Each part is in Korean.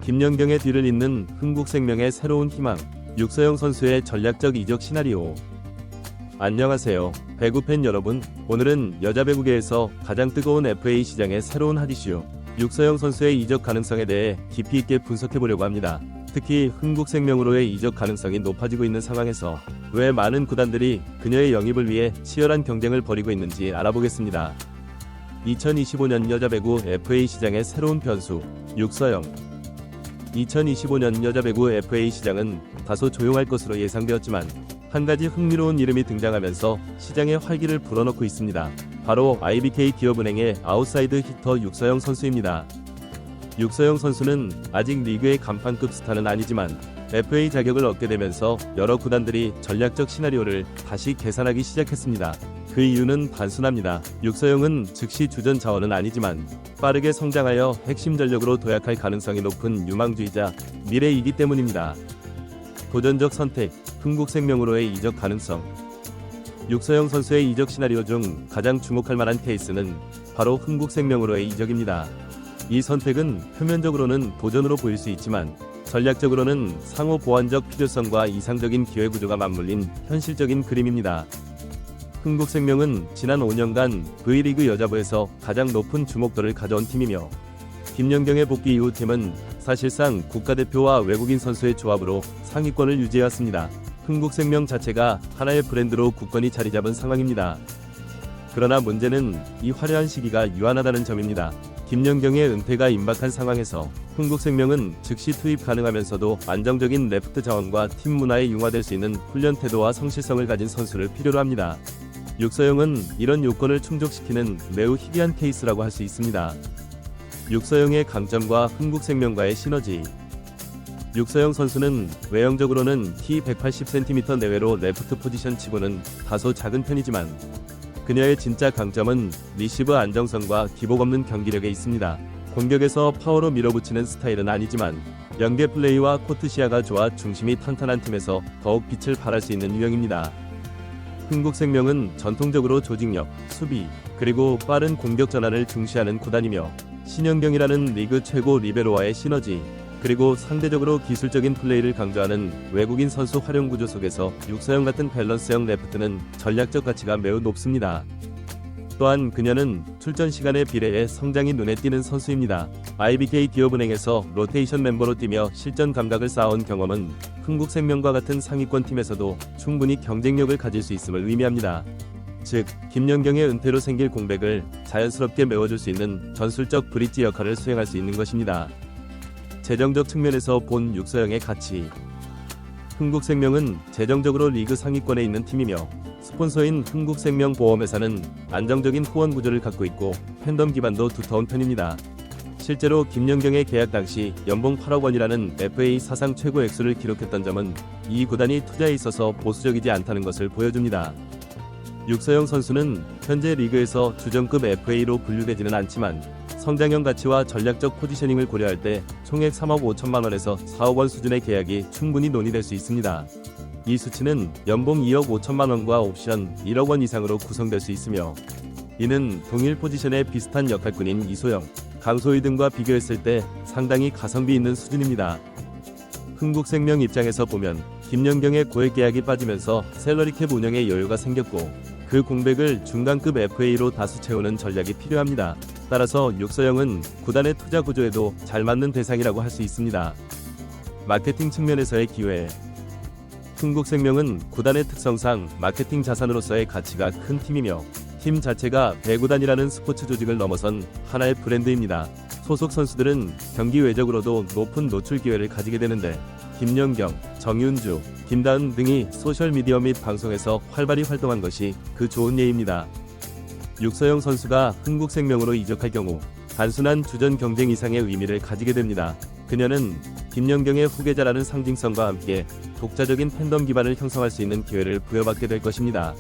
김연경의 뒤를 잇는 흥국생명의 새로운 희망, 육서영 선수의 전략적 이적 시나리오. 안녕하세요, 배구팬 여러분. 오늘은 여자 배구계에서 가장 뜨거운 FA 시장의 새로운 핫이슈, 육서영 선수의 이적 가능성에 대해 깊이 있게 분석해보려고 합니다. 특히 흥국생명으로의 이적 가능성이 높아지고 있는 상황에서 왜 많은 구단들이 그녀의 영입을 위해 치열한 경쟁을 벌이고 있는지 알아보겠습니다. 2025년 여자 배구 FA 시장의 새로운 변수, 육서영. 2025년 여자 배구 FA 시장은 다소 조용할 것으로 예상되었지만 한 가지 흥미로운 이름이 등장하면서 시장에 활기를 불어넣고 있습니다. 바로 IBK 기업은행의 아웃사이드 히터 육서영 선수입니다. 육서영 선수는 아직 리그의 간판급 스타는 아니지만 FA 자격을 얻게 되면서 여러 구단들이 전략적 시나리오를 다시 계산하기 시작했습니다. 그 이유는 단순합니다. 육서영은 즉시 주전 자원은 아니지만 빠르게 성장하여 핵심 전력으로 도약할 가능성이 높은 유망주이자 미래이기 때문입니다. 도전적 선택, 흥국생명으로의 이적 가능성. 육서영 선수의 이적 시나리오 중 가장 주목할 만한 케이스는 바로 흥국생명으로의 이적입니다. 이 선택은 표면적으로는 도전으로 보일 수 있지만 전략적으로는 상호 보완적 필요성과 이상적인 기회 구조가 맞물린 현실적인 그림입니다. 흥국생명은 지난 5년간 V리그 여자부에서 가장 높은 주목도를 가져온 팀이며 김연경의 복귀 이후 팀은 사실상 국가대표와 외국인 선수의 조합으로 상위권을 유지해왔습니다. 흥국생명 자체가 하나의 브랜드로 굳건히 자리 잡은 상황입니다. 그러나 문제는 이 화려한 시기가 유한하다는 점입니다. 김연경의 은퇴가 임박한 상황에서 흥국생명은 즉시 투입 가능하면서도 안정적인 레프트 자원과 팀 문화에 융화될 수 있는 훈련 태도와 성실성을 가진 선수를 필요로 합니다. 육서영은 이런 요건을 충족시키는 매우 희귀한 케이스라고 할 수 있습니다. 육서영의 강점과 흥국생명과의 시너지. 육서영 선수는 외형적으로는 키 180cm 내외로 레프트 포지션 치고는 다소 작은 편이지만 그녀의 진짜 강점은 리시브 안정성과 기복 없는 경기력에 있습니다. 공격에서 파워로 밀어붙이는 스타일은 아니지만 연계 플레이와 코트 시야가 좋아 중심이 탄탄한 팀에서 더욱 빛을 발할 수 있는 유형입니다. 흥국생명은 전통적으로 조직력, 수비, 그리고 빠른 공격 전환을 중시하는 구단이며 신현경이라는 리그 최고 리베로와의 시너지, 그리고 상대적으로 기술적인 플레이를 강조하는 외국인 선수 활용 구조 속에서 육서영 같은 밸런스형 레프트는 전략적 가치가 매우 높습니다. 또한 그녀는 출전 시간에 비례해 성장이 눈에 띄는 선수입니다. IBK 기업은행에서 로테이션 멤버로 뛰며 실전 감각을 쌓아온 경험은 흥국생명과 같은 상위권 팀에서도 충분히 경쟁력을 가질 수 있음을 의미합니다. 즉, 김연경의 은퇴로 생길 공백을 자연스럽게 메워줄 수 있는 전술적 브릿지 역할을 수행할 수 있는 것입니다. 재정적 측면에서 본 육서영의 가치. 흥국생명은 재정적으로 리그 상위권에 있는 팀이며 스폰서인 흥국생명 보험회사는 안정적인 후원 구조를 갖고 있고 팬덤 기반도 두터운 편입니다. 실제로 김연경의 계약 당시 연봉 8억 원이라는 FA 사상 최고 액수를 기록했던 점은 이 구단이 투자에 있어서 보수적이지 않다는 것을 보여줍니다. 육서영 선수는 현재 리그에서 주전급 FA로 분류되지는 않지만 성장형 가치와 전략적 포지셔닝을 고려할 때 총액 3억 5천만 원에서 4억 원 수준의 계약이 충분히 논의될 수 있습니다. 이 수치는 연봉 2억 5천만 원과 옵션 1억 원 이상으로 구성될 수 있으며 이는 동일 포지션의 비슷한 역할꾼인 이소영, 강소희 등과 비교했을 때 상당히 가성비 있는 수준입니다. 흥국생명 입장에서 보면 김연경의 고액 계약이 빠지면서 셀러리캡 운영에 여유가 생겼고 그 공백을 중간급 FA로 다수 채우는 전략이 필요합니다. 따라서 육서영은 구단의 투자 구조에도 잘 맞는 대상이라고 할 수 있습니다. 마케팅 측면에서의 기회. 흥국생명은 구단의 특성상 마케팅 자산으로서의 가치가 큰 팀이며 팀 자체가 배구단이라는 스포츠 조직을 넘어선 하나의 브랜드입니다. 소속 선수들은 경기 외적으로도 높은 노출 기회를 가지게 되는데 김연경, 정윤주, 김다은 등이 소셜미디어 및 방송에서 활발히 활동한 것이 그 좋은 예입니다. 육서영 선수가 흥국생명으로 이적할 경우 단순한 주전 경쟁 이상의 의미를 가지게 됩니다. 그녀는 김연경의 후계자라는 상징성과 함께 독자적인 팬덤 기반을 형성할 수 있는 기회를 부여받게 될 것입니다.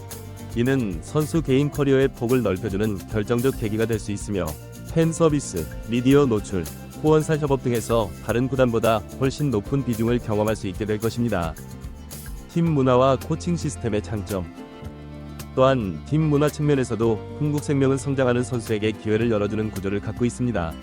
이는 선수 개인 커리어의 폭을 넓혀주는 결정적 계기가 될 수 있으며 팬 서비스, 미디어 노출, 후원사 협업 등에서 다른 구단보다 훨씬 높은 비중을 경험할 수 있게 될 것입니다. 팀 문화와 코칭 시스템의 장점. 또한 팀 문화 측면에서도 흥국생명은 성장하는 선수에게 기회를 열어주는 구조를 갖고 있습니다.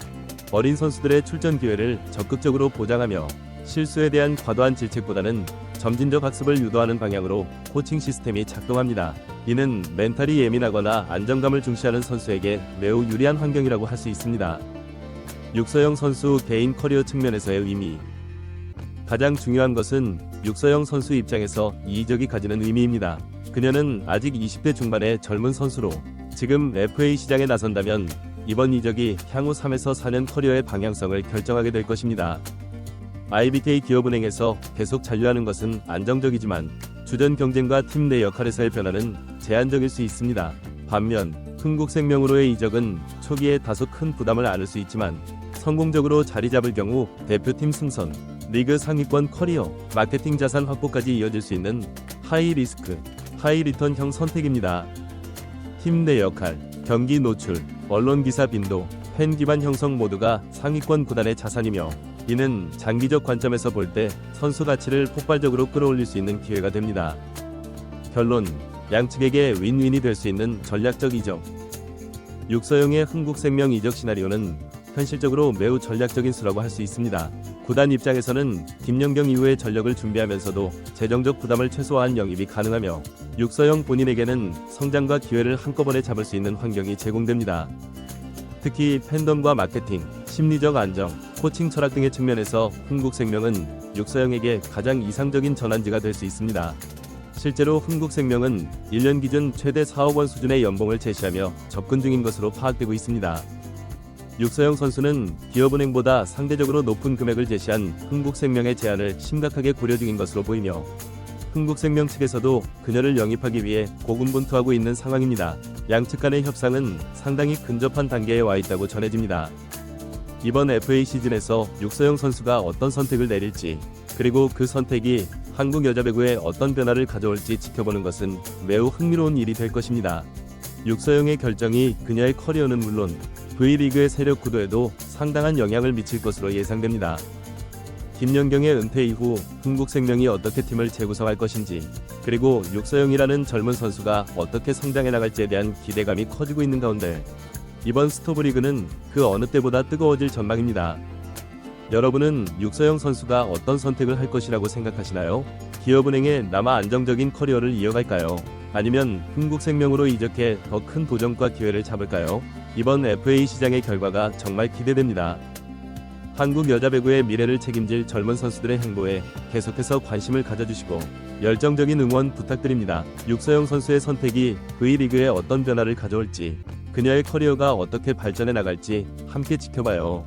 어린 선수들의 출전 기회를 적극적으로 보장하며 실수에 대한 과도한 질책보다는 점진적 학습을 유도하는 방향으로 코칭 시스템이 작동합니다. 이는 멘탈이 예민하거나 안정감을 중시하는 선수에게 매우 유리한 환경이라고 할 수 있습니다. 육서영 선수 개인 커리어 측면에서의 의미. 가장 중요한 것은 육서영 선수 입장에서 이 이적이 가지는 의미입니다. 그녀는 아직 20대 중반의 젊은 선수로 지금 FA 시장에 나선다면 이번 이적이 향후 3에서 4년 커리어의 방향성을 결정하게 될 것입니다. IBK 기업은행에서 계속 잔류하는 것은 안정적이지만 주전 경쟁과 팀 내 역할에서의 변화는 제한적일 수 있습니다. 반면 흥국생명으로의 이적은 초기에 다소 큰 부담을 안을 수 있지만 성공적으로 자리 잡을 경우 대표팀 승선, 리그 상위권 커리어, 마케팅 자산 확보까지 이어질 수 있는 하이 리스크, 하이 리턴형 선택입니다. 팀 내 역할, 경기 노출, 언론 기사 빈도, 팬 기반 형성 모두가 상위권 구단의 자산이며 이는 장기적 관점에서 볼 때 선수 가치를 폭발적으로 끌어올릴 수 있는 기회가 됩니다. 결론, 양측에게 윈윈이 될 수 있는 전략적 이적. 육서영의 흥국생명 이적 시나리오는 현실적으로 매우 전략적인 수라고 할 수 있습니다. 구단 입장에서는 김연경 이후의 전력을 준비하면서도 재정적 부담을 최소화한 영입이 가능하며 육서영 본인에게는 성장과 기회를 한꺼번에 잡을 수 있는 환경이 제공됩니다. 특히 팬덤과 마케팅, 심리적 안정, 코칭 철학 등의 측면에서 흥국생명은 육서영에게 가장 이상적인 전환지가 될 수 있습니다. 실제로 흥국생명은 1년 기준 최대 4억 원 수준의 연봉을 제시하며 접근 중인 것으로 파악되고 있습니다. 육서영 선수는 기업은행보다 상대적으로 높은 금액을 제시한 흥국생명의 제안을 심각하게 고려 중인 것으로 보이며 흥국생명 측에서도 그녀를 영입하기 위해 고군분투하고 있는 상황입니다. 양측 간의 협상은 상당히 근접한 단계에 와 있다고 전해집니다. 이번 FA 시즌에서 육서영 선수가 어떤 선택을 내릴지, 그리고 그 선택이 한국 여자 배구에 어떤 변화를 가져올지 지켜보는 것은 매우 흥미로운 일이 될 것입니다. 육서영의 결정이 그녀의 커리어는 물론 V리그의 세력 구도에도 상당한 영향을 미칠 것으로 예상됩니다. 김연경의 은퇴 이후 흥국생명이 어떻게 팀을 재구성할 것인지, 그리고 육서영이라는 젊은 선수가 어떻게 성장해 나갈지에 대한 기대감이 커지고 있는 가운데 이번 스토브리그는 그 어느 때보다 뜨거워질 전망입니다. 여러분은 육서영 선수가 어떤 선택을 할 것이라고 생각하시나요? 기업은행에 남아 안정적인 커리어를 이어갈까요? 아니면 흥국생명으로 이적해 더 큰 도전과 기회를 잡을까요? 이번 FA 시장의 결과가 정말 기대됩니다. 한국 여자 배구의 미래를 책임질 젊은 선수들의 행보에 계속해서 관심을 가져주시고 열정적인 응원 부탁드립니다. 육서영 선수의 선택이 V리그에 어떤 변화를 가져올지, 그녀의 커리어가 어떻게 발전해 나갈지 함께 지켜봐요.